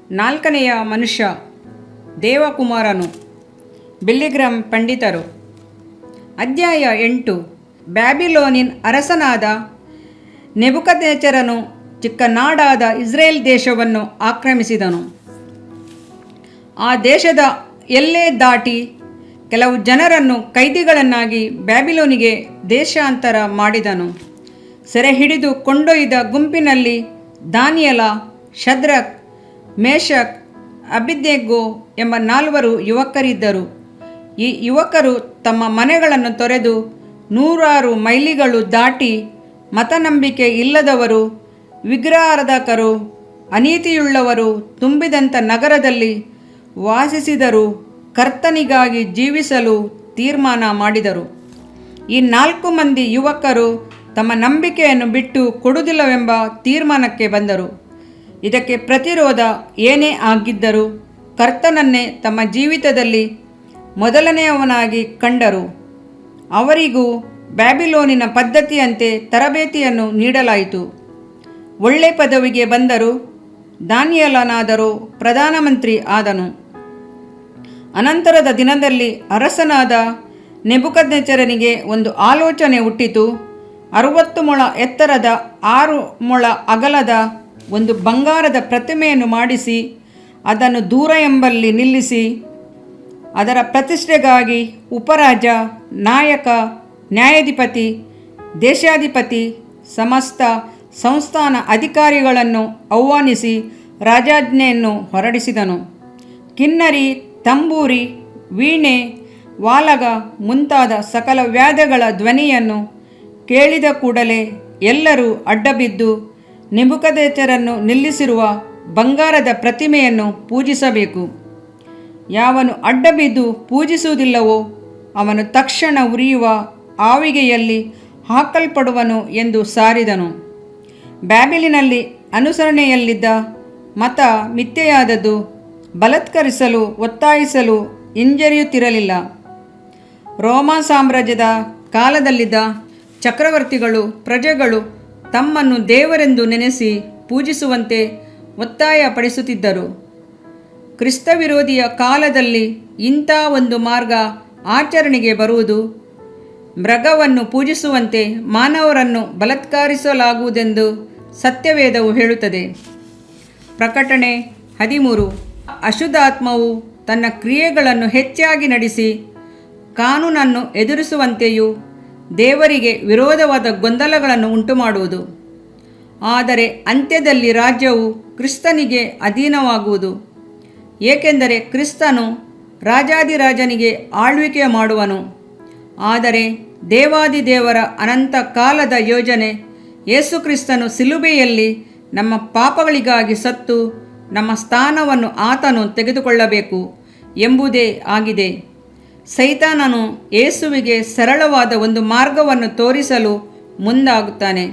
ನಾಲ್ಕನೆಯ ಮನುಷ್ಯ ದೇವಕುಮಾರನು. ಬಿಲ್ಲಿಗ್ರಾಮ್ ಪಂಡಿತರು. ಅಧ್ಯಾಯ 8. ಬ್ಯಾಬಿಲೋನಿನ ಅರಸನಾದ ನೆಬೂಕದ್ನೆಚ್ಚರನು ಚಿಕ್ಕ ನಾಡಾದ ಇಸ್ರೇಲ್ ದೇಶವನ್ನು ಆಕ್ರಮಿಸಿದನು. ಆ ದೇಶದ ಎಲ್ಲೇ ದಾಟಿ ಕೆಲವು ಜನರನ್ನು ಕೈದಿಗಳನ್ನಾಗಿ ಬ್ಯಾಬಿಲೋನಿಗೆ ದೇಶಾಂತರ ಮಾಡಿದನು. ಸೆರೆ ಹಿಡಿದು ಕೊಂಡೊಯ್ದ ಗುಂಪಿನಲ್ಲಿ ದಾನಿಯೇಲ, ಶದ್ರಕ್, ಮೇಷಕ್, ಅಬೇದ್ನೆಗೋ ಎಂಬ 4 ಯುವಕರಿದ್ದರು. ಈ ಯುವಕರು ತಮ್ಮ ಮನೆಗಳನ್ನು ತೊರೆದು 100 ಮೈಲಿಗಳು ದಾಟಿ ಮತನಂಬಿಕೆ ಇಲ್ಲದವರು, ವಿಗ್ರಹಾರಾಧಕರು, ಅನೀತಿಯುಳ್ಳವರು ತುಂಬಿದಂಥ ನಗರದಲ್ಲಿ ವಾಸಿಸಿದರೂ ಕರ್ತನಿಗಾಗಿ ಜೀವಿಸಲು ತೀರ್ಮಾನ ಮಾಡಿದರು. ಈ 4 ಮಂದಿ ಯುವಕರು ತಮ್ಮ ನಂಬಿಕೆಯನ್ನು ಬಿಟ್ಟು ಕೊಡುವುದಿಲ್ಲವೆಂಬ ತೀರ್ಮಾನಕ್ಕೆ ಬಂದರು. ಇದಕ್ಕೆ ಪ್ರತಿರೋಧ ಏನೇ ಆಗಿದ್ದರೂ ಕರ್ತನನ್ನೇ ತಮ್ಮ ಜೀವಿತದಲ್ಲಿ ಮೊದಲನೆಯವನಾಗಿ ಕಂಡರು. ಅವರಿಗೂ ಬ್ಯಾಬಿಲೋನಿನ ಪದ್ಧತಿಯಂತೆ ತರಬೇತಿಯನ್ನು ನೀಡಲಾಯಿತು. ಒಳ್ಳೆ ಪದವಿಗೆ ಬಂದರು. ದಾನಿಯೇಲನಾದರೂ ಪ್ರಧಾನಮಂತ್ರಿ ಆದನು. ಅನಂತರದ ದಿನದಲ್ಲಿ ಅರಸನಾದ ನೆಬೂಕದ್ನೆಚ್ಚರನಿಗೆ ಒಂದು ಆಲೋಚನೆ ಹುಟ್ಟಿತು. 60 ಮೊಳ ಎತ್ತರದ 6 ಮೊಳ ಅಗಲದ ಒಂದು ಬಂಗಾರದ ಪ್ರತಿಮೆಯನ್ನು ಮಾಡಿಸಿ ಅದನ್ನು ದೂರ ಎಂಬಲ್ಲಿ ನಿಲ್ಲಿಸಿ ಅದರ ಪ್ರತಿಷ್ಠೆಗಾಗಿ ಉಪರಾಜ, ನಾಯಕ, ನ್ಯಾಯಾಧಿಪತಿ, ದೇಶಾಧಿಪತಿ, ಸಮಸ್ತ ಸಂಸ್ಥಾನ ಅಧಿಕಾರಿಗಳನ್ನು ಆಹ್ವಾನಿಸಿ ರಾಜಾಜ್ಞೆಯನ್ನು ಹೊರಡಿಸಿದನು. ಕಿನ್ನರಿ, ತಂಬೂರಿ, ವೀಣೆ, ವಾಲಗ ಮುಂತಾದ ಸಕಲ ವಾದ್ಯಗಳ ಧ್ವನಿಯನ್ನು ಕೇಳಿದ ಕೂಡಲೇ ಎಲ್ಲರೂ ಅಡ್ಡಬಿದ್ದು ನೆಬೂಕದ್ನೆಚ್ಚರನು ನಿಲ್ಲಿಸಿರುವ ಬಂಗಾರದ ಪ್ರತಿಮೆಯನ್ನು ಪೂಜಿಸಬೇಕು. ಯಾವನು ಅಡ್ಡಬಿದ್ದು ಪೂಜಿಸುವುದಿಲ್ಲವೋ ಅವನು ತಕ್ಷಣ ಉರಿಯುವ ಆವಿಗೆಯಲ್ಲಿ ಹಾಕಲ್ಪಡುವನು ಎಂದು ಸಾರಿದನು. ಬ್ಯಾಬಿಲಿನಲ್ಲಿ ಅನುಸರಣೆಯಲ್ಲಿದ್ದ ಮತ ಮಿಥ್ಯೆಯಾದದ್ದು ಬಲಾತ್ಕರಿಸಲು ಒತ್ತಾಯಿಸಲು ಹಿಂಜರಿಯುತ್ತಿರಲಿಲ್ಲ. ರೋಮ ಸಾಮ್ರಾಜ್ಯದ ಕಾಲದಲ್ಲಿದ್ದ ಚಕ್ರವರ್ತಿಗಳು ಪ್ರಜೆಗಳು ತಮ್ಮನ್ನು ದೇವರೆಂದು ನೆನೆಸಿ ಪೂಜಿಸುವಂತೆ ಒತ್ತಾಯಪಡಿಸುತ್ತಿದ್ದರು. ಕ್ರಿಸ್ತವಿರೋಧಿಯ ಕಾಲದಲ್ಲಿ ಇಂಥ ಒಂದು ಮಾರ್ಗ ಆಚರಣೆಗೆ ಬರುವುದು. ಮೃಗವನ್ನು ಪೂಜಿಸುವಂತೆ ಮಾನವರನ್ನು ಬಲಾತ್ಕರಿಸಲಾಗುವುದೆಂದು ಸತ್ಯವೇದವು ಹೇಳುತ್ತದೆ. ಪ್ರಕಟಣೆ 13. ಅಶುದ್ಧಾತ್ಮವು ತನ್ನ ಕ್ರಿಯೆಗಳನ್ನು ಹೆಚ್ಚಾಗಿ ನಡೆಸಿ ಕಾನೂನನ್ನು ಎದುರಿಸುವಂತೆಯೂ ದೇವರಿಗೆ ವಿರೋಧವಾದ ಗೊಂದಲಗಳನ್ನು ಉಂಟುಮಾಡುವುದು. ಆದರೆ ಅಂತ್ಯದಲ್ಲಿ ರಾಜ್ಯವು ಕ್ರಿಸ್ತನಿಗೆ ಅಧೀನವಾಗುವುದು. ಏಕೆಂದರೆ ಕ್ರಿಸ್ತನು ರಾಜಾದಿರಾಜನಿಗೆ ಆಳ್ವಿಕೆ ಮಾಡುವನು. ಆದರೆ ದೇವಾದಿದೇವರ ಅನಂತ ಕಾಲದ ಯೋಜನೆ ಯೇಸುಕ್ರಿಸ್ತನು ಶಿಲುಬೆಯಲ್ಲಿ ನಮ್ಮ ಪಾಪಗಳಿಗಾಗಿ ಸತ್ತು ನಮ್ಮ ಸ್ಥಾನವನ್ನು ಆತನು ತೆಗೆದುಕೊಳ್ಳಬೇಕು ಎಂಬುದೇ ಆಗಿದೆ. ಸೈತಾನನು ಯೇಸುವಿಗೆ ಸರಳವಾದ ಒಂದು ಮಾರ್ಗವನ್ನು ತೋರಿಸಲು ಮುಂದಾಗುತ್ತಾನೆ.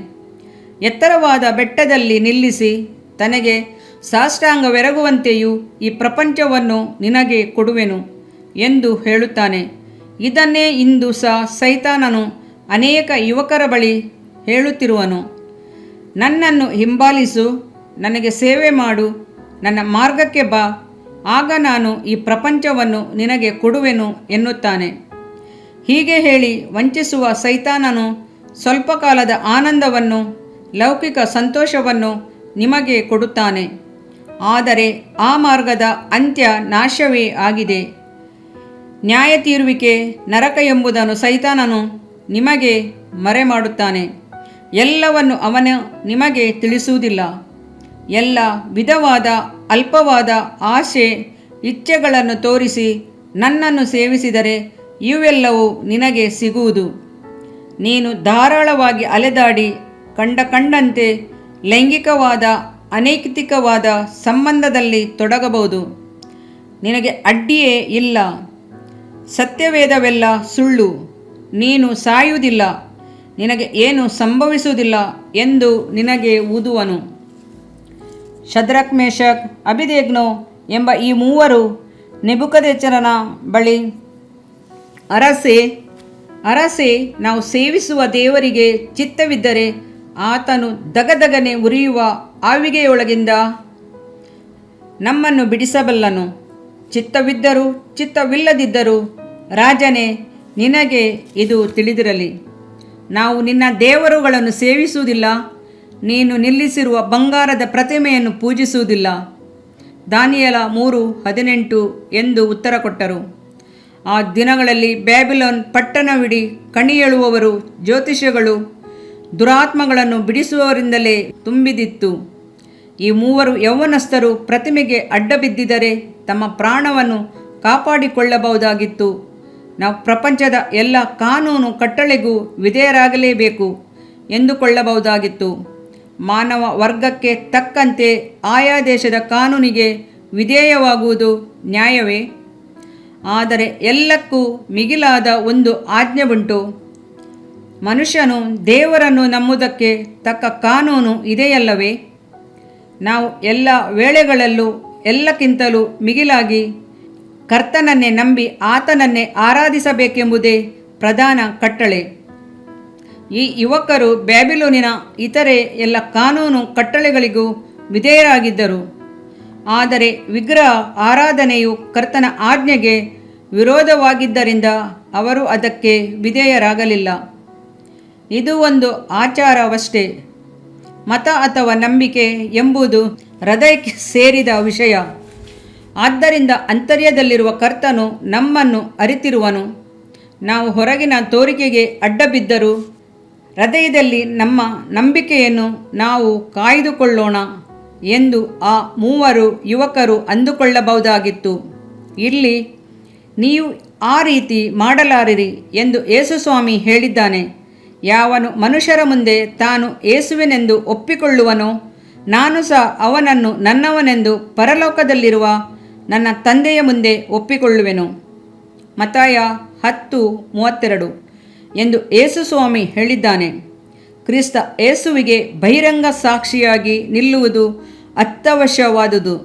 ಎತ್ತರವಾದ ಬೆಟ್ಟದಲ್ಲಿ ನಿಲ್ಲಿಸಿ ತನಗೆ ಸಾಷ್ಟಾಂಗವೆರಗುವಂತೆಯೂ ಈ ಪ್ರಪಂಚವನ್ನು ನಿನಗೆ ಕೊಡುವೆನು ಎಂದು ಹೇಳುತ್ತಾನೆ. ಇದನ್ನೇ ಇಂದು ಸಹ ಸೈತಾನನು ಅನೇಕ ಯುವಕರ ಬಳಿ ಹೇಳುತ್ತಿರುವನು. ನನ್ನನ್ನು ಹಿಂಬಾಲಿಸು, ನನಗೆ ಸೇವೆ ಮಾಡು, ನನ್ನ ಮಾರ್ಗಕ್ಕೆ ಬಾ, ಆಗ ನಾನು ಈ ಪ್ರಪಂಚವನ್ನು ನಿನಗೆ ಕೊಡುವೆನು ಎನ್ನುತ್ತಾನೆ. ಹೀಗೆ ಹೇಳಿ ವಂಚಿಸುವ ಸೈತಾನನು ಸ್ವಲ್ಪ ಕಾಲದ ಆನಂದವನ್ನು, ಲೌಕಿಕ ಸಂತೋಷವನ್ನು ನಿಮಗೆ ಕೊಡುತ್ತಾನೆ. ಆದರೆ ಆ ಮಾರ್ಗದ ಅಂತ್ಯ ನಾಶವೇ ಆಗಿದೆ. ನ್ಯಾಯ ತೀರುವಿಕೆ, ನರಕ ಎಂಬುದನ್ನು ಸೈತಾನನು ನಿಮಗೆ ಮರೆಮಾಡುತ್ತಾನೆ. ಎಲ್ಲವನ್ನು ಅವನು ನಿಮಗೆ ತಿಳಿಸುವುದಿಲ್ಲ. ಎಲ್ಲ ವಿಧವಾದ ಅಲ್ಪವಾದ ಆಸೆ ಇಚ್ಛೆಗಳನ್ನು ತೋರಿಸಿ ನನ್ನನ್ನು ಸೇವಿಸಿದರೆ ಇವೆಲ್ಲವೂ ನಿನಗೆ ಸಿಗುವುದು. ನೀನು ಧಾರಾಳವಾಗಿ ಅಲೆದಾಡಿ ಕಂಡಂತೆ ಲೈಂಗಿಕವಾದ ಅನೈತಿಕವಾದ ಸಂಬಂಧದಲ್ಲಿ ತೊಡಗಬಹುದು. ನಿನಗೆ ಅಡ್ಡಿಯೇ ಇಲ್ಲ. ಸತ್ಯವೇದವೆಲ್ಲ ಸುಳ್ಳು. ನೀನು ಸಾಯುವುದಿಲ್ಲ, ನಿನಗೆ ಏನು ಸಂಭವಿಸುವುದಿಲ್ಲ ಎಂದು ನಿನಗೆ ಊದುವನು. ಶದ್ರಕ್, ಮೇಷಕ್, ಅಬೇದ್ನೆಗೋ ಎಂಬ ಈ 3 ನೆಬೂಕದ್ನೆಚ್ಚರನ ಬಳಿ, ಅರಸೇ, ನಾವು ಸೇವಿಸುವ ದೇವರಿಗೆ ಚಿತ್ತವಿದ್ದರೆ ಆತನು ದಗದಗನೆ ಉರಿಯುವ ಆವಿಗೆಯೊಳಗಿಂದ ನಮ್ಮನ್ನು ಬಿಡಿಸಬಲ್ಲನು. ಚಿತ್ತವಿದ್ದರೂ ಚಿತ್ತವಿಲ್ಲದಿದ್ದರೂ ರಾಜನೇ, ನಿನಗೆ ಇದು ತಿಳಿದಿರಲಿ. ನಾವು ನಿನ್ನ ದೇವರುಗಳನ್ನು ಸೇವಿಸುವುದಿಲ್ಲ, ನೀನು ನಿಲ್ಲಿಸಿರುವ ಬಂಗಾರದ ಪ್ರತಿಮೆಯನ್ನು ಪೂಜಿಸುವುದಿಲ್ಲ. ದಾನಿಯೇಲ 3:18 ಎಂದು ಉತ್ತರ ಕೊಟ್ಟರು. ಆ ದಿನಗಳಲ್ಲಿ ಬ್ಯಾಬಿಲೋನ್ ಪಟ್ಟಣವಿಡೀ ಕಣಿಯೇಳುವವರು, ಜ್ಯೋತಿಷ್ಯಗಳು, ದುರಾತ್ಮಗಳನ್ನು ಬಿಡಿಸುವವರಿಂದಲೇ ತುಂಬಿದಿತ್ತು. ಈ ಮೂವರು ಯೌವನಸ್ಥರು ಪ್ರತಿಮೆಗೆ ಅಡ್ಡ ಬಿದ್ದಿದ್ದರೆ ತಮ್ಮ ಪ್ರಾಣವನ್ನು ಕಾಪಾಡಿಕೊಳ್ಳಬಹುದಾಗಿತ್ತು. ನಾವು ಪ್ರಪಂಚದ ಎಲ್ಲ ಕಾನೂನು ಕಟ್ಟಳೆಗೂ ವಿಧೇಯರಾಗಲೇಬೇಕು ಎಂದುಕೊಳ್ಳಬಹುದಾಗಿತ್ತು. ಮಾನವ ವರ್ಗಕ್ಕೆ ತಕ್ಕಂತೆ ಆಯಾ ದೇಶದ ಕಾನೂನಿಗೆ ವಿಧೇಯವಾಗುವುದು ನ್ಯಾಯವೇ? ಆದರೆ ಎಲ್ಲಕ್ಕೂ ಮಿಗಿಲಾದ ಒಂದು ಆಜ್ಞೆ ಉಂಟು. ಮನುಷ್ಯನು ದೇವರನ್ನು ನಂಬುವುದಕ್ಕೆ ತಕ್ಕ ಕಾನೂನು ಇದೆಯಲ್ಲವೇ? ನಾವು ಎಲ್ಲ ವೇಳೆಗಳಲ್ಲೂ ಎಲ್ಲಕ್ಕಿಂತಲೂ ಮಿಗಿಲಾಗಿ ಕರ್ತನನ್ನೇ ನಂಬಿ ಆತನನ್ನೇ ಆರಾಧಿಸಬೇಕೆಂಬುದೇ ಪ್ರಧಾನ ಕಟ್ಟಳೆ. ಈ ಯುವಕರು ಬ್ಯಾಬಿಲೋನಿನ ಇತರೆ ಎಲ್ಲ ಕಾನೂನು ಕಟ್ಟಳೆಗಳಿಗೂ ವಿಧೇಯರಾಗಿದ್ದರು. ಆದರೆ ವಿಗ್ರಹ ಆರಾಧನೆಯು ಕರ್ತನ ಆಜ್ಞೆಗೆ ವಿರೋಧವಾಗಿದ್ದರಿಂದ ಅವರು ಅದಕ್ಕೆ ವಿಧೇಯರಾಗಲಿಲ್ಲ. ಇದು ಒಂದು ಆಚಾರವಷ್ಟೇ. ಮತ ಅಥವಾ ನಂಬಿಕೆ ಎಂಬುದು ಹೃದಯಕ್ಕೆ ಸೇರಿದ ವಿಷಯ. ಆದ್ದರಿಂದ ಅಂತರ್ಯದಲ್ಲಿರುವ ಕರ್ತನು ನಮ್ಮನ್ನು ಅರಿತಿರುವನು. ನಾವು ಹೊರಗಿನ ತೋರಿಕೆಗೆ ಅಡ್ಡಬಿದ್ದರೂ ಹೃದಯದಲ್ಲಿ ನಮ್ಮ ನಂಬಿಕೆಯನ್ನು ನಾವು ಕಾಯ್ದುಕೊಳ್ಳೋಣ ಎಂದು ಆ ಮೂವರು ಯುವಕರು ಅಂದುಕೊಳ್ಳಬಹುದಾಗಿತ್ತು. ಇಲ್ಲಿ ನೀವು ಆ ರೀತಿ ಮಾಡಲಾರಿರಿ ಎಂದು ಯೇಸುಸ್ವಾಮಿ ಹೇಳಿದ್ದಾನೆ. ಯಾವನು ಮನುಷ್ಯರ ಮುಂದೆ ತಾನು ಯೇಸುವಿನೆಂದು ಒಪ್ಪಿಕೊಳ್ಳುವನೋ ನಾನು ಸಹ ಅವನನ್ನು ನನ್ನವನೆಂದು ಪರಲೋಕದಲ್ಲಿರುವ ನನ್ನ ತಂದೆಯ ಮುಂದೆ ಒಪ್ಪಿಕೊಳ್ಳುವೆನು. ಮತ್ತಾಯ 10:32 ಎಂದು ಯೇಸುಸ್ವಾಮಿ ಹೇಳಿದ್ದಾನೆ. ಕ್ರಿಸ್ತ ಯೇಸುವಿಗೆ ಬಹಿರಂಗ ಸಾಕ್ಷಿಯಾಗಿ ನಿಲ್ಲುವುದು ಅತ್ಯವಶ್ಯವಾದುದು.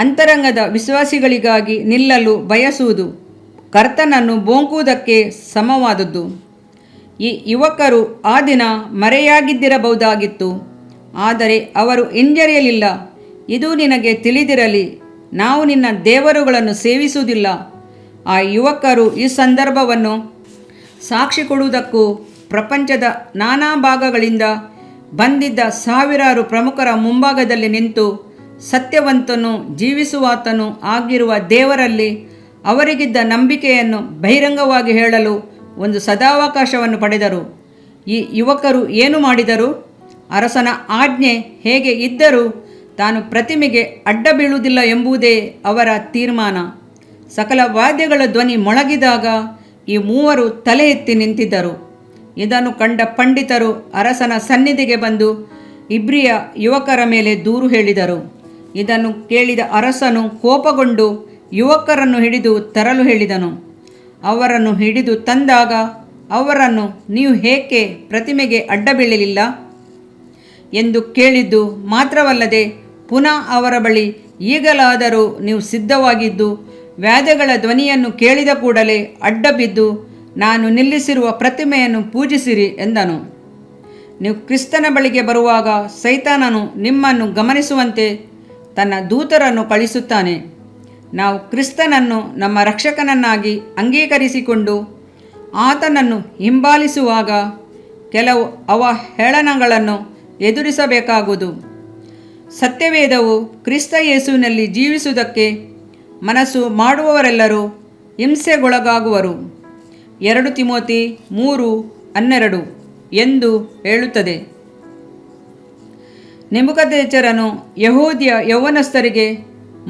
ಅಂತರಂಗದ ವಿಶ್ವಾಸಿಗಳಿಗಾಗಿ ನಿಲ್ಲಲು ಬಯಸುವುದು ಕರ್ತನನ್ನು ಬೋಂಕುವುದಕ್ಕೆ ಸಮವಾದದ್ದು. ಈ ಯುವಕರು ಆ ದಿನ ಮರೆಯಾಗಿದ್ದಿರಬಹುದಾಗಿತ್ತು, ಆದರೆ ಅವರು ಹಿಂಜರಿಯಲಿಲ್ಲ. ಇದು ನಿನಗೆ ತಿಳಿದಿರಲಿ, ನಾವು ನಿನ್ನ ದೇವರುಗಳನ್ನು ಸೇವಿಸುವುದಿಲ್ಲ. ಆ ಯುವಕರು ಈ ಸಂದರ್ಭವನ್ನು ಸಾಕ್ಷಿ ಕೊಡುವುದಕ್ಕೂ ಪ್ರಪಂಚದ ನಾನಾ ಭಾಗಗಳಿಂದ ಬಂದಿದ್ದ ಸಾವಿರಾರು ಪ್ರಮುಖರ ಮುಂಭಾಗದಲ್ಲಿ ನಿಂತು ಸತ್ಯವಂತನು ಜೀವಿಸುವಾತನು ಆಗಿರುವ ದೇವರಲ್ಲಿ ಅವರಿಗಿದ್ದ ನಂಬಿಕೆಯನ್ನು ಬಹಿರಂಗವಾಗಿ ಹೇಳಲು ಒಂದು ಸದಾವಕಾಶವನ್ನು ಪಡೆದರು. ಈ ಯುವಕರು ಏನು ಮಾಡಿದರು? ಅರಸನ ಆಜ್ಞೆ ಹೇಗೆ ಇದ್ದರೂ ತಾನು ಪ್ರತಿಮೆಗೆ ಅಡ್ಡ ಬೀಳುವುದಿಲ್ಲ ಎಂಬುದೇ ಅವರ ತೀರ್ಮಾನ. ಸಕಲ ವಾದ್ಯಗಳ ಧ್ವನಿ ಮೊಳಗಿದಾಗ ಈ ಮೂವರು ತಲೆ ಎತ್ತಿ ನಿಂತಿದ್ದರು. ಇದನ್ನು ಕಂಡ ಪಂಡಿತರು ಅರಸನ ಸನ್ನಿಧಿಗೆ ಬಂದು ಇಬ್ರಿಯ ಯುವಕರ ಮೇಲೆ ದೂರು ಹೇಳಿದರು. ಇದನ್ನು ಕೇಳಿದ ಅರಸನು ಕೋಪಗೊಂಡು ಯುವಕರನ್ನು ಹಿಡಿದು ತರಲು ಹೇಳಿದನು. ಅವರನ್ನು ಹಿಡಿದು ತಂದಾಗ ಅವರನ್ನು, ನೀವು ಏಕೆ ಪ್ರತಿಮೆಗೆ ಅಡ್ಡ ಬೀಳಲಿಲ್ಲ ಎಂದು ಕೇಳಿದ್ದು ಮಾತ್ರವಲ್ಲದೆ ಪುನಃ ಅವರ ಬಳಿ, ಈಗಲಾದರೂ ನೀವು ಸಿದ್ಧವಾಗಿದ್ದು ವ್ಯಾಧಗಳ ಧ್ವನಿಯನ್ನು ಕೇಳಿದ ಕೂಡಲೇ ಅಡ್ಡ ಬಿದ್ದು ನಾನು ನಿಲ್ಲಿಸಿರುವ ಪ್ರತಿಮೆಯನ್ನು ಪೂಜಿಸಿರಿ ಎಂದನು. ನೀವು ಕ್ರಿಸ್ತನ ಬಳಿಗೆ ಬರುವಾಗ ಸೈತಾನನು ನಿಮ್ಮನ್ನು ಗಮನಿಸುವಂತೆ ತನ್ನ ದೂತರನ್ನು ಕಳಿಸುತ್ತಾನೆ. ನಾವು ಕ್ರಿಸ್ತನನ್ನು ನಮ್ಮ ರಕ್ಷಕನನ್ನಾಗಿ ಅಂಗೀಕರಿಸಿಕೊಂಡು ಆತನನ್ನು ಹಿಂಬಾಲಿಸುವಾಗ ಕೆಲವು ಅವಹೇಳನಗಳನ್ನು ಎದುರಿಸಬೇಕಾಗುವುದು. ಸತ್ಯವೇದವು ಕ್ರಿಸ್ತ ಯೇಸುವಿನಲ್ಲಿ ಜೀವಿಸುವುದಕ್ಕೆ ಮನಸ್ಸು ಮಾಡುವವರೆಲ್ಲರೂ ಹಿಂಸೆಗೊಳಗಾಗುವರು. 2 ತಿಮೋತಿ 3:12 ಎಂದು ಹೇಳುತ್ತದೆ. ನೆಬೂಕದ್ನೆಚ್ಚರನು ಯೆಹೂದ್ಯ ಯೌವನಸ್ಥರಿಗೆ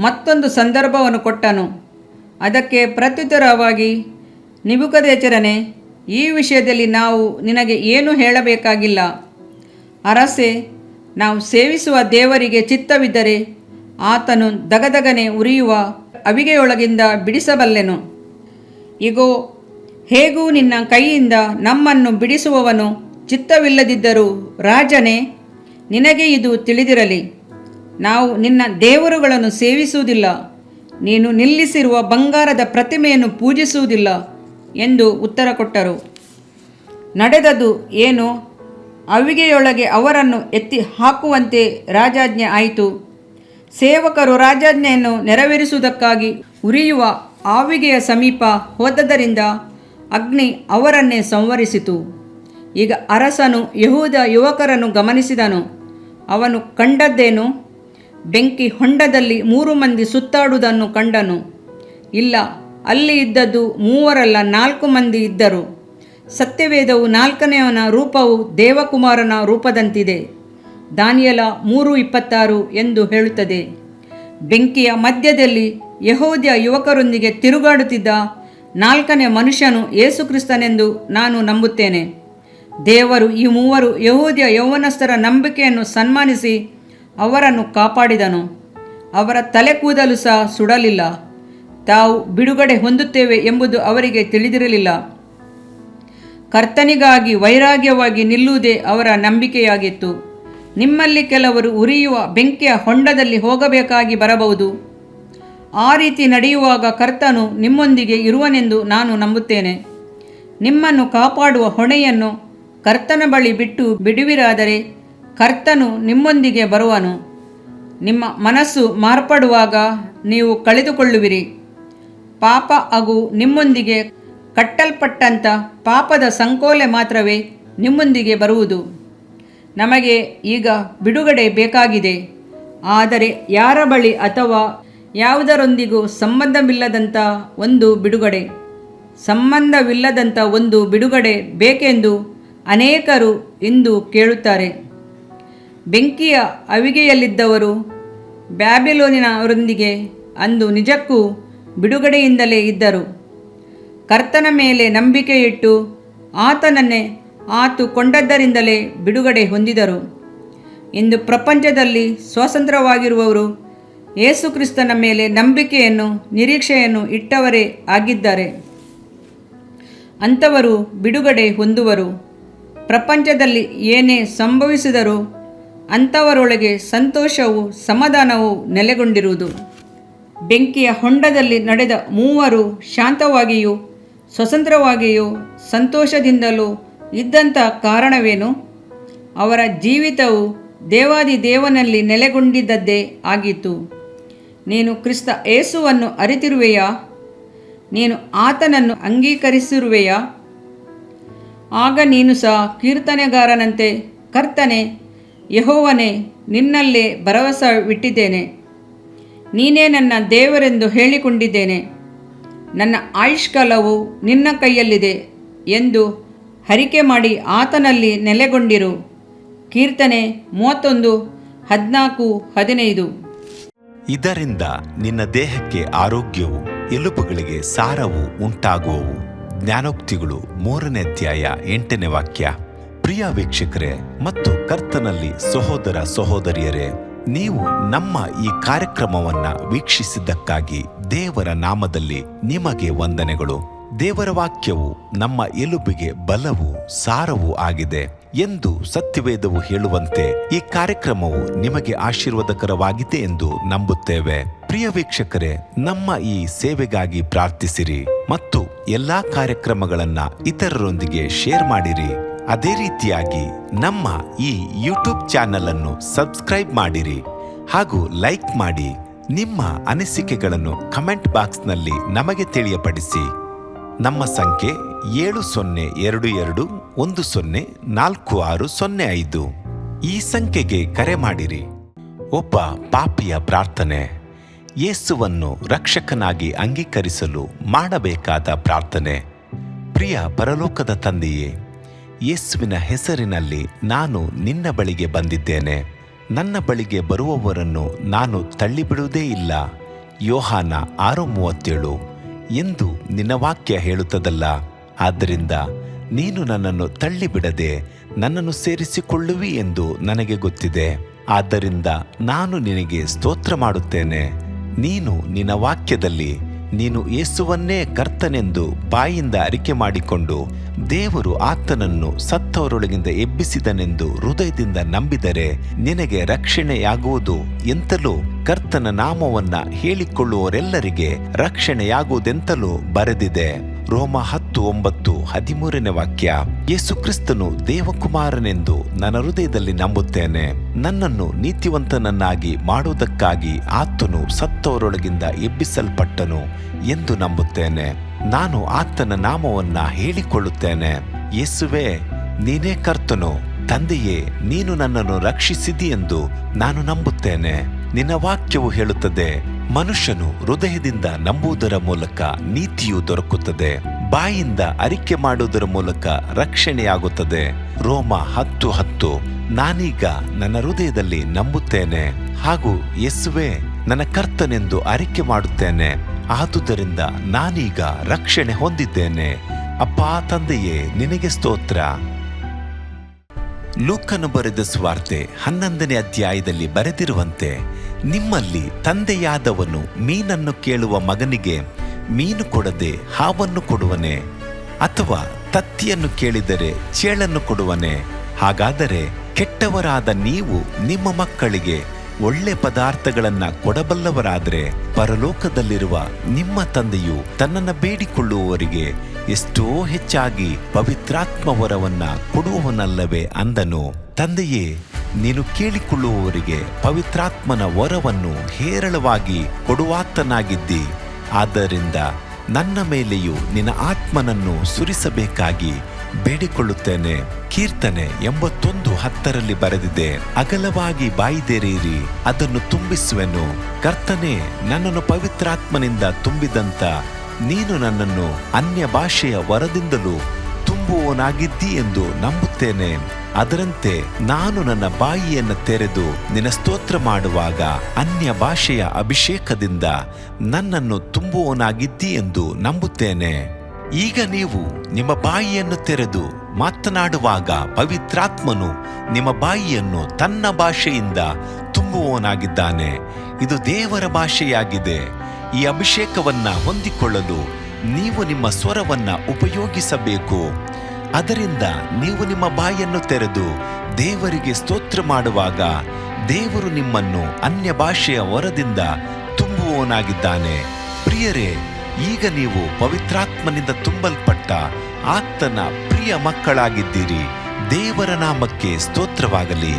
ಮತ್ತೊಂದು ಸಂದರ್ಭವನ್ನು ಕೊಟ್ಟನು. ಅದಕ್ಕೆ ಪ್ರತ್ಯುತ್ತರವಾಗಿ, ನೆಬೂಕದ್ನೆಚ್ಚರನೇ, ಈ ವಿಷಯದಲ್ಲಿ ನಾವು ನಿನಗೆ ಏನು ಹೇಳಬೇಕಾಗಿಲ್ಲ. ಅರಸೆ, ನಾವು ಸೇವಿಸುವ ದೇವರಿಗೆ ಚಿತ್ತವಿದ್ದರೆ ಆತನು ದಗದಗನೆ ಉರಿಯುವ ಅವಿಗೆಯೊಳಗಿಂದ ಬಿಡಿಸಬಲ್ಲೆನು. ಇಗೋ, ಹೇಗೂ ನಿನ್ನ ಕೈಯಿಂದ ನಮ್ಮನ್ನು ಬಿಡಿಸುವವನು ಚಿತ್ತವಿಲ್ಲದಿದ್ದರೂ ರಾಜನೇ, ನಿನಗೆ ಇದು ತಿಳಿದಿರಲಿ, ನಾವು ನಿನ್ನ ದೇವರುಗಳನ್ನು ಸೇವಿಸುವುದಿಲ್ಲ, ನೀನು ನಿಲ್ಲಿಸಿರುವ ಬಂಗಾರದ ಪ್ರತಿಮೆಯನ್ನು ಪೂಜಿಸುವುದಿಲ್ಲ ಎಂದು ಉತ್ತರ ಕೊಟ್ಟರು. ನಡೆದದು ಏನು? ಅವಿಗೆಯೊಳಗೆ ಅವರನ್ನು ಎತ್ತಿ ಹಾಕುವಂತೆ ರಾಜಾಜ್ಞೆ ಆಯಿತು. ಸೇವಕರು ರಾಜಾಜ್ಞೆಯನ್ನು ನೆರವೇರಿಸುವುದಕ್ಕಾಗಿ ಉರಿಯುವ ಆವಿಗೆಯ ಸಮೀಪ ಹೋದದ್ದರಿಂದ ಅಗ್ನಿ ಅವರನ್ನೇ ಸಂವರಿಸಿತು. ಈಗ ಅರಸನು ಯೆಹೂದ ಯುವಕರನ್ನು ಗಮನಿಸಿದನು. ಅವನು ಕಂಡದ್ದೇನು? ಬೆಂಕಿ ಹೊಂಡದಲ್ಲಿ 3 ಮಂದಿ ಸುತ್ತಾಡುವುದನ್ನು ಕಂಡನು. ಇಲ್ಲ, ಅಲ್ಲಿ ಇದ್ದದ್ದು 3 ಅಲ್ಲ, 4 ಮಂದಿ ಇದ್ದರು. ಸತ್ಯವೇದವು 4ನೆಯವನ ರೂಪವು ದೇವಕುಮಾರನ ರೂಪದಂತಿದೆ, ದಾನಿಯೇಲ 3:26 ಎಂದು ಹೇಳುತ್ತದೆ. ಬೆಂಕಿಯ ಮಧ್ಯದಲ್ಲಿ ಯೆಹೂದ್ಯ ಯುವಕರೊಂದಿಗೆ ತಿರುಗಾಡುತ್ತಿದ್ದ 4ನೇ ಮನುಷ್ಯನು ಯೇಸುಕ್ರಿಸ್ತನೆಂದು ನಾನು ನಂಬುತ್ತೇನೆ. ದೇವರು ಈ 3 ಯೆಹೂದ್ಯ ಯೌವನಸ್ಥರ ನಂಬಿಕೆಯನ್ನು ಸನ್ಮಾನಿಸಿ ಅವರನ್ನು ಕಾಪಾಡಿದನು. ಅವರ ತಲೆ ಕೂದಲು ಸಹ ಸುಡಲಿಲ್ಲ. ತಾವು ಬಿಡುಗಡೆ ಹೊಂದುತ್ತೇವೆ ಎಂಬುದು ಅವರಿಗೆ ತಿಳಿದಿರಲಿಲ್ಲ. ಕರ್ತನಿಗಾಗಿ ವೈರಾಗ್ಯವಾಗಿ ನಿಲ್ಲುವುದೇ ಅವರ ನಂಬಿಕೆಯಾಗಿತ್ತು. ನಿಮ್ಮಲ್ಲಿ ಕೆಲವರು ಉರಿಯುವ ಬೆಂಕಿಯ ಹೊಂಡದಲ್ಲಿ ಹೋಗಬೇಕಾಗಿ ಬರಬಹುದು. ಆ ರೀತಿ ನಡೆಯುವಾಗ ಕರ್ತನು ನಿಮ್ಮೊಂದಿಗೆ ಇರುವನೆಂದು ನಾನು ನಂಬುತ್ತೇನೆ. ನಿಮ್ಮನ್ನು ಕಾಪಾಡುವ ಹೊಣೆಯನ್ನು ಕರ್ತನ ಬಳಿ ಬಿಟ್ಟು ಬಿಡುವಿರಾದರೆ ಕರ್ತನು ನಿಮ್ಮೊಂದಿಗೆ ಬರುವನು. ನಿಮ್ಮ ಮನಸ್ಸು ಮಾರ್ಪಡುವಾಗ ನೀವು ಕಳೆದುಕೊಳ್ಳುವಿರಿ. ಪಾಪ ಹಾಗೂ ನಿಮ್ಮೊಂದಿಗೆ ಕಟ್ಟಲ್ಪಟ್ಟಂಥ ಪಾಪದ ಸಂಕೋಲೆ ಮಾತ್ರವೇ ನಿಮ್ಮೊಂದಿಗೆ ಬರುವುದು. ನಮಗೆ ಈಗ ಬಿಡುಗಡೆ ಬೇಕಾಗಿದೆ, ಆದರೆ ಯಾರ ಬಳಿ ಅಥವಾ ಯಾವುದರೊಂದಿಗೂ ಸಂಬಂಧವಿಲ್ಲದಂಥ ಒಂದು ಬಿಡುಗಡೆ ಬೇಕೆಂದು ಅನೇಕರು ಇಂದು ಕೇಳುತ್ತಾರೆ. ಬೆಂಕಿಯ ಅವಿಗೆಯಲ್ಲಿದ್ದವರು ಬ್ಯಾಬಿಲೋನಿನವರೊಂದಿಗೆ ಅಂದು ನಿಜಕ್ಕೂ ಬಿಡುಗಡೆಯಿಂದಲೇ ಇದ್ದರು. ಕರ್ತನ ಮೇಲೆ ನಂಬಿಕೆಯಿಟ್ಟು ಆತನನ್ನೇ ಆತುಕೊಂಡದ್ದರಿಂದಲೇ ಬಿಡುಗಡೆ ಹೊಂದಿದರು. ಇಂದು ಪ್ರಪಂಚದಲ್ಲಿ ಸ್ವತಂತ್ರವಾಗಿರುವವರು ಯೇಸುಕ್ರಿಸ್ತನ ಮೇಲೆ ನಂಬಿಕೆಯನ್ನು ನಿರೀಕ್ಷೆಯನ್ನು ಇಟ್ಟವರೇ ಆಗಿದ್ದಾರೆ. ಅಂಥವರು ಬಿಡುಗಡೆ ಹೊಂದುವರು. ಪ್ರಪಂಚದಲ್ಲಿ ಏನೇ ಸಂಭವಿಸಿದರೂ ಅಂಥವರೊಳಗೆ ಸಂತೋಷವೂ ಸಮಾಧಾನವೂ ನೆಲೆಗೊಂಡಿರುವುದು. ಬೆಂಕಿಯ ಹೊಂಡದಲ್ಲಿ ನಡೆದ 3 ಶಾಂತವಾಗಿಯೂ ಸ್ವತಂತ್ರವಾಗಿಯೂ ಸಂತೋಷದಿಂದಲೂ ಇದ್ದಂಥ ಕಾರಣವೇನು? ಅವರ ಜೀವಿತವು ದೇವಾದಿ ದೇವನಲ್ಲಿ ನೆಲೆಗೊಂಡಿದ್ದದ್ದೇ ಆಗಿತ್ತು. ನೀನು ಕ್ರಿಸ್ತ ಯೇಸುವನ್ನು ಅರಿತಿರುವೆಯಾ? ನೀನು ಆತನನ್ನು ಅಂಗೀಕರಿಸಿರುವೆಯಾ? ಆಗ ನೀನು ಸಹ ಕೀರ್ತನೆಗಾರನಂತೆ, ಕರ್ತನೇ, ಯೆಹೋವನೇ, ನಿನ್ನಲ್ಲೇ ಭರವಸವಿಟ್ಟಿದ್ದೇನೆ. ನೀನೇ ನನ್ನ ದೇವರೆಂದು ಹೇಳಿಕೊಂಡಿದ್ದೇನೆ. ನನ್ನ ಆಯುಷ್ಕಾಲವು ನಿನ್ನ ಕೈಯಲ್ಲಿದೆ ಎಂದು ಹರಿಕೆ ಮಾಡಿ ಆತನಲ್ಲಿ ನೆಲೆಗೊಂಡಿರು. ಕೀರ್ತನೆ 31:14-15. ಇದರಿಂದ ನಿನ್ನ ದೇಹಕ್ಕೆ ಆರೋಗ್ಯವು, ಎಲುಬುಗಳಿಗೆ ಸಾರವು ಉಂಟಾಗುವವು. ಜ್ಞಾನೋಕ್ತಿಗಳು 3ನೇ ಅಧ್ಯಾಯ 8ನೇ ವಾಕ್ಯ. ಪ್ರಿಯ ವೀಕ್ಷಕರೇ ಮತ್ತು ಕರ್ತನಲ್ಲಿ ಸಹೋದರ ಸಹೋದರಿಯರೇ, ನೀವು ನಮ್ಮ ಈ ಕಾರ್ಯಕ್ರಮವನ್ನ ವೀಕ್ಷಿಸಿದ್ದಕ್ಕಾಗಿ ದೇವರ ನಾಮದಲ್ಲಿ ನಿಮಗೆ ವಂದನೆಗಳು. ದೇವರ ವಾಕ್ಯವು ನಮ್ಮ ಎಲುಬಿಗೆ ಬಲವು ಸಾರವೂ ಆಗಿದೆ ಎಂದು ಸತ್ಯವೇದವು ಹೇಳುವಂತೆ ಈ ಕಾರ್ಯಕ್ರಮವು ನಿಮಗೆ ಆಶೀರ್ವಾದಕರವಾಗಿದೆ ಎಂದು ನಂಬುತ್ತೇವೆ. ಪ್ರಿಯ ವೀಕ್ಷಕರೇ, ನಮ್ಮ ಈ ಸೇವೆಗಾಗಿ ಪ್ರಾರ್ಥಿಸಿರಿ ಮತ್ತು ಎಲ್ಲಾ ಕಾರ್ಯಕ್ರಮಗಳನ್ನ ಇತರರೊಂದಿಗೆ ಶೇರ್ ಮಾಡಿರಿ. ಅದೇ ರೀತಿಯಾಗಿ ನಮ್ಮ ಈ ಯೂಟ್ಯೂಬ್ ಚಾನೆಲ್ ಅನ್ನು ಸಬ್ಸ್ಕ್ರೈಬ್ ಮಾಡಿರಿ ಹಾಗೂ ಲೈಕ್ ಮಾಡಿ. ನಿಮ್ಮ ಅನಿಸಿಕೆಗಳನ್ನು ಕಮೆಂಟ್ ಬಾಕ್ಸ್ನಲ್ಲಿ ನಮಗೆ ತಿಳಿಯಪಡಿಸಿ. ನಮ್ಮ ಸಂಖ್ಯೆ 7022104605. ಈ ಸಂಖ್ಯೆಗೆ ಕರೆ ಮಾಡಿರಿ. ಒಬ್ಬ ಪಾಪಿಯ ಪ್ರಾರ್ಥನೆ. ಯೇಸುವನ್ನು ರಕ್ಷಕನಾಗಿ ಅಂಗೀಕರಿಸಲು ಮಾಡಬೇಕಾದ ಪ್ರಾರ್ಥನೆ. ಪ್ರಿಯ ಪರಲೋಕದ ತಂದೆಯೇ, ಯೇಸುವಿನ ಹೆಸರಿನಲ್ಲಿ ನಾನು ನಿನ್ನ ಬಳಿಗೆ ಬಂದಿದ್ದೇನೆ. ನನ್ನ ಬಳಿಗೆ ಬರುವವರನ್ನು ನಾನು ತಳ್ಳಿಬಿಡುವುದೇ ಇಲ್ಲ. ಯೋಹಾನ 6:37 ಎಂದು ನಿನ್ನ ವಾಕ್ಯ ಹೇಳುತ್ತದಲ್ಲ. ಆದ್ದರಿಂದ ನೀನು ನನ್ನನ್ನು ತಳ್ಳಿಬಿಡದೆ ನನ್ನನ್ನು ಸೇರಿಸಿಕೊಳ್ಳುವಿ ಎಂದು ನನಗೆ ಗೊತ್ತಿದೆ. ಆದ್ದರಿಂದ ನಾನು ನಿನಗೆ ಸ್ತೋತ್ರ ಮಾಡುತ್ತೇನೆ. ನೀನು ನಿನ್ನ ವಾಕ್ಯದಲ್ಲಿ ನೀನು ಯೇಸುವನ್ನೇ ಕರ್ತನೆಂದು ಬಾಯಿಂದ ಅರಿಕೆ ಮಾಡಿಕೊಂಡು ದೇವರು ಆತನನ್ನು ಸತ್ತವರೊಳಗಿಂದ ಎಬ್ಬಿಸಿದನೆಂದು ಹೃದಯದಿಂದ ನಂಬಿದರೆ ನಿನಗೆ ರಕ್ಷಣೆಯಾಗುವುದು ಎಂತಲೂ, ಕರ್ತನ ನಾಮವನ್ನ ಹೇಳಿಕೊಳ್ಳುವವರೆಲ್ಲರಿಗೆ ರಕ್ಷಣೆಯಾಗುವುದೆಂತಲೂ ಬರೆದಿದೆ. ರೋಮ 10:9-13 ವಾಕ್ಯ. ಯೇಸು ಕ್ರಿಸ್ತನು ದೇವಕುಮಾರನೆಂದು ನನ್ನ ಹೃದಯದಲ್ಲಿ ನಂಬುತ್ತೇನೆ. ನನ್ನನ್ನು ನೀತಿವಂತನನ್ನಾಗಿ ಮಾಡುವುದಕ್ಕಾಗಿ ಆತನು ಸತ್ತವರೊಳಗಿಂದ ಎಬ್ಬಿಸಲ್ಪಟ್ಟನು ಎಂದು ನಂಬುತ್ತೇನೆ. ನಾನು ಆತನ ನಾಮವನ್ನ ಹೇಳಿಕೊಳ್ಳುತ್ತೇನೆ. ಯೇಸುವೇ, ನೀನೇ ಕರ್ತನು. ತಂದೆಯೇ, ನೀನು ನನ್ನನ್ನು ರಕ್ಷಿಸಿದಿ ಎಂದು ನಾನು ನಂಬುತ್ತೇನೆ. ನಿನ್ನ ವಾಕ್ಯವು ಹೇಳುತ್ತದೆ, ಮನುಷ್ಯನು ಹೃದಯದಿಂದ ನಂಬುವುದರ ಮೂಲಕ ನೀತಿಯು ದೊರಕುತ್ತದೆ, ಬಾಯಿಂದ ಅರಿಕೆ ಮಾಡುವುದರ ಮೂಲಕ ರಕ್ಷಣೆಯಾಗುತ್ತದೆ. ರೋಮ 10:10. ನಾನೀಗ ನನ್ನ ಹೃದಯದಲ್ಲಿ ನಂಬುತ್ತೇನೆ ಹಾಗೂ ಯೇಸುವೇ ನನ್ನ ಕರ್ತನೆಂದು ಅರಿಕೆ ಮಾಡುತ್ತೇನೆ. ಆದುದರಿಂದ ನಾನೀಗ ರಕ್ಷಣೆ ಹೊಂದಿದ್ದೇನೆ. ಅಪ್ಪಾ ತಂದೆಯೇ, ನಿನಗೆ ಸ್ತೋತ್ರ. ಲೂಕನು ಬರೆದ ಸುವಾರ್ತೆ 11ನೇ ಅಧ್ಯಾಯದಲ್ಲಿ ಬರೆದಿರುವಂತೆ, ನಿಮ್ಮಲ್ಲಿ ತಂದೆಯಾದವನು ಮೀನನ್ನು ಕೇಳುವ ಮಗನಿಗೆ ಮೀನು ಕೊಡದೆ ಹಾವನ್ನು ಕೊಡುವನೆ? ಅಥವಾ ತತ್ತಿಯನ್ನು ಕೇಳಿದರೆ ಚೇಳನ್ನು ಕೊಡುವನೆ? ಹಾಗಾದರೆ ಕೆಟ್ಟವರಾದ ನೀವು ನಿಮ್ಮ ಮಕ್ಕಳಿಗೆ ಒಳ್ಳೆ ಪದಾರ್ಥಗಳನ್ನ ಕೊಡಬಲ್ಲವರಾದರೆ ಪರಲೋಕದಲ್ಲಿರುವ ನಿಮ್ಮ ತಂದೆಯು ತನ್ನನ್ನು ಬೇಡಿಕೊಳ್ಳುವವರಿಗೆ ಎಷ್ಟೋ ಹೆಚ್ಚಾಗಿ ಪವಿತ್ರಾತ್ಮ ವರವನ್ನ ಕೊಡುವವನಲ್ಲವೇ ಅಂದನು. ತಂದೆಯೇ, ನೀನು ಕೇಳಿಕೊಳ್ಳುವವರಿಗೆ ಪವಿತ್ರಾತ್ಮನ ವರವನ್ನು ಹೇರಳವಾಗಿ ಕೊಡುವಾತನಾಗಿದ್ದಿ. ಆದ್ದರಿಂದ ನನ್ನ ಮೇಲೆಯೂ ನಿನ್ನ ಆತ್ಮನನ್ನು ಸುರಿಸಬೇಕಾಗಿ ಬೇಡಿಕೊಳ್ಳುತ್ತೇನೆ. ಕೀರ್ತನೆ 81:10 ಬರೆದಿದೆ, ಅಗಲವಾಗಿ ಬಾಯಿದೆರೆಯಿರಿ, ಅದನ್ನು ತುಂಬಿಸುವೆನು. ಕರ್ತನೇ, ನನ್ನನ್ನು ಪವಿತ್ರಾತ್ಮನಿಂದ ತುಂಬಿದಂತ ನೀನು ನನ್ನನ್ನು ಅನ್ಯ ಭಾಷೆಯ ವರದಿಂದಲೂ ತುಂಬುವವನಾಗಿದ್ದಿ ಎಂದು ನಂಬುತ್ತೇನೆ. ಅದರಂತೆ ನಾನು ನನ್ನ ಬಾಯಿಯನ್ನು ತೆರೆದು ನಿನ್ನ ಸ್ತೋತ್ರ ಮಾಡುವಾಗ ಅನ್ಯ ಭಾಷೆಯ ಅಭಿಷೇಕದಿಂದ ನನ್ನನ್ನು ತುಂಬುವವನಾಗಿದ್ದಿ ಎಂದು ನಂಬುತ್ತೇನೆ. ಈಗ ನೀವು ನಿಮ್ಮ ಬಾಯಿಯನ್ನು ತೆರೆದು ಮಾತನಾಡುವಾಗ ಪವಿತ್ರಾತ್ಮನು ನಿಮ್ಮ ಬಾಯಿಯನ್ನು ತನ್ನ ಭಾಷೆಯಿಂದ ತುಂಬುವವನಾಗಿದ್ದಾನೆ. ಇದು ದೇವರ ಭಾಷೆಯಾಗಿದೆ. ಈ ಅಭಿಷೇಕವನ್ನ ಹೊಂದಿಕೊಳ್ಳಲು ನೀವು ನಿಮ್ಮ ಸ್ವರವನ್ನ ಉಪಯೋಗಿಸಬೇಕು. ಅದರಿಂದ ನೀವು ನಿಮ್ಮ ಬಾಯನ್ನು ತೆರೆದು ದೇವರಿಗೆ ಸ್ತೋತ್ರ ಮಾಡುವಾಗ ದೇವರು ನಿಮ್ಮನ್ನು ಅನ್ಯ ಭಾಷೆಯ ವರದಿಂದ ತುಂಬುವವನಾಗಿದ್ದಾನೆ. ಪ್ರಿಯರೇ, ಈಗ ನೀವು ಪವಿತ್ರಾತ್ಮನಿಂದ ತುಂಬಲ್ಪಟ್ಟ ಆತನ ಪ್ರಿಯ ಮಕ್ಕಳಾಗಿದ್ದೀರಿ. ದೇವರ ನಾಮಕ್ಕೆ ಸ್ತೋತ್ರವಾಗಲಿ.